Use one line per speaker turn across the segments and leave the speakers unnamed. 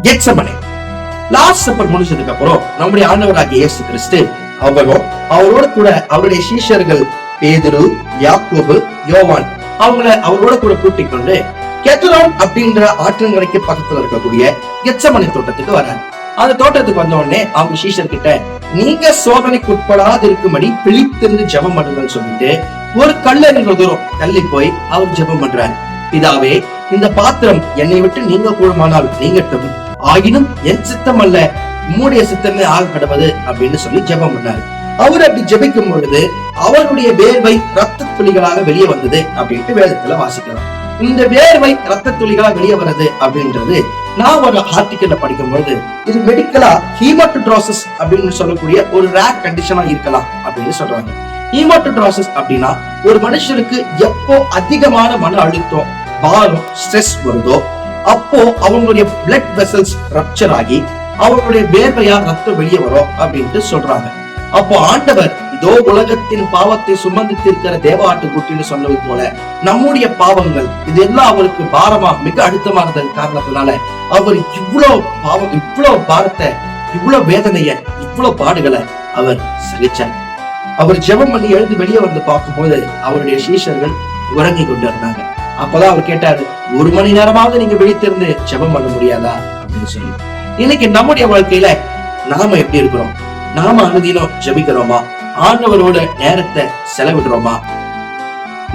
Gethsemane. Last supper முடிச்சதுக்கு அப்புறம் நம்முடைய ஆண்டவராகிய இயேசு கிறிஸ்து அவரோட கூட அவருடைய சீஷர்கள் பேதுரு, யாக்கோபு, யோவான் அவரோட கூட கூட்டிக் கொண்டு கெத்ரோன் அப்படின்ற ஆற்றங்கரைக்கு பக்கத்துல இருக்கக்கூடிய கெத்செமனே தோட்டத்துக்கு வராங்க. அந்த தோட்டத்துக்கு வந்த உடனே அவங்க சீஷர் கிட்ட நீங்க சோதனைக்கு உட்படாது இருக்கும்படி விழித்திருந்து ஜெபம் பண்ணுங்கன்னு சொல்லிட்டு ஒரு கல்லறிகிற தூரம் தள்ளி போய் அவர் ஜெபம் பண்றாரு. பிதாவே, இந்த பாத்திரம் என்னை விட்டு நீங்க கூடுமானால் நீங்கட்டும், ஆயினும் என் சித்தம் அல்ல உம்முடைய சித்தமே ஆக கடவுது அப்படின்னு சொல்லி ஜெபம் பண்ணாரு. அவர் அப்படி ஜெபிக்கும் பொழுது அவருடைய வேர்வை ரத்த துளிகளாக வெளியே வந்தது அப்படின்ட்டு வேதத்துல வாசிக்கிறோம். இந்த வேர்வை ரத்த துளிகளா வெளியே வர்றது அப்படின்றது நான் ஒரு ஆர்டிக்கல்ல படிக்கும் பொழுது இது மெடிக்கலா ஹீமோட்டோட்ரோசிஸ் அப்படின்னு சொல்லக்கூடிய ஒரு ரேர் கண்டிஷனா இருக்கலாம் அப்படின்னு சொல்றாங்க. ஹீமோட்டோட்ரோசிஸ் அப்படின்னா ஒரு மனுஷனுக்கு எப்போ அதிகமான மன அழுத்தம், பாரம், ஸ்ட்ரெஸ் வருதோ அப்போ அவங்களுடைய பிளட் வெசல்ஸ் ரப்சர் ஆகி அவங்களுடைய வேர்வையா ரத்தம் வெளியே வரும் அப்படின்ட்டு சொல்றாங்க. அப்போ ஆண்டவர் இதோ உலகத்தின் பாவத்தை சுமந்து தீர்க்கிற தேவ ஆட்டுக்குட்டின்னு சொன்னது போல நம்முடைய பாவங்கள் இதெல்லாம் அவருக்கு பாரமா மிக அழுத்தமானது காரணத்தினால அவர் இவ்வளவு பாரத்தை, இவ்வளவு வேதனைய, இவ்வளவு பாடுகளை அவர் சகிச்சார். அவர் ஜெபம் பண்ணி எழுந்து வெளியே வந்து பார்க்கும்போது அவருடைய சீஷர்கள் உறங்கி கொண்டு இருந்தாங்க. அப்பதான் அவர் கேட்டாரு, 1 மணி நேரமாவது நீங்க விழித்திருந்து ஜெபம் பண்ண முடியாதா அப்படின்னு சொல்லி. இன்னைக்கு நம்முடைய வாழ்க்கையில நாம எப்படி இருக்கிறோம்? நாம அனுதினம் ஜெபிக்கிறோமா? ஆண்டவரோட நேரத்தை செலவிடுறோமா?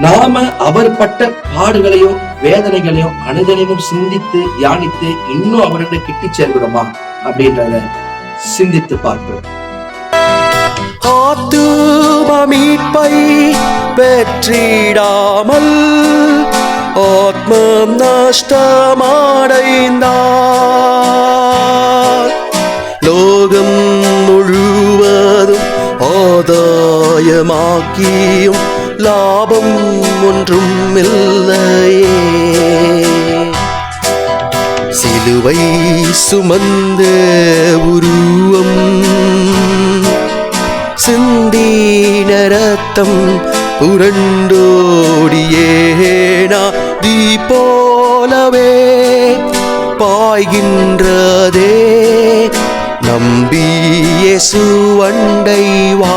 நாம அவர் பட்ட பாடுகளையும் வேதனைகளையும் அனுதினமும் சிந்தித்து தியானித்து இன்னும் அவரோட கிட்டி சேர்க்கிறோமா அப்படின்றத சிந்தித்து பார்ப்போம்.
மீட்பை பெற்றிடாமல் ஆத்மம் நஷ்டமடைந்தார். லோகம் முழுவதும் ஆதாயமாக்கியும் லாபம் ஒன்றும் இல்லையே. சிலுவை சுமந்த உருவம், சிந்தின ரத்தம் புரண்டோடியே நதி போலவே பாய்கின்றதே. நம்பி இயேசு அண்டை வா,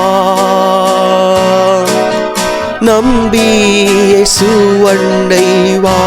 நம்பி இயேசு அண்டை வா.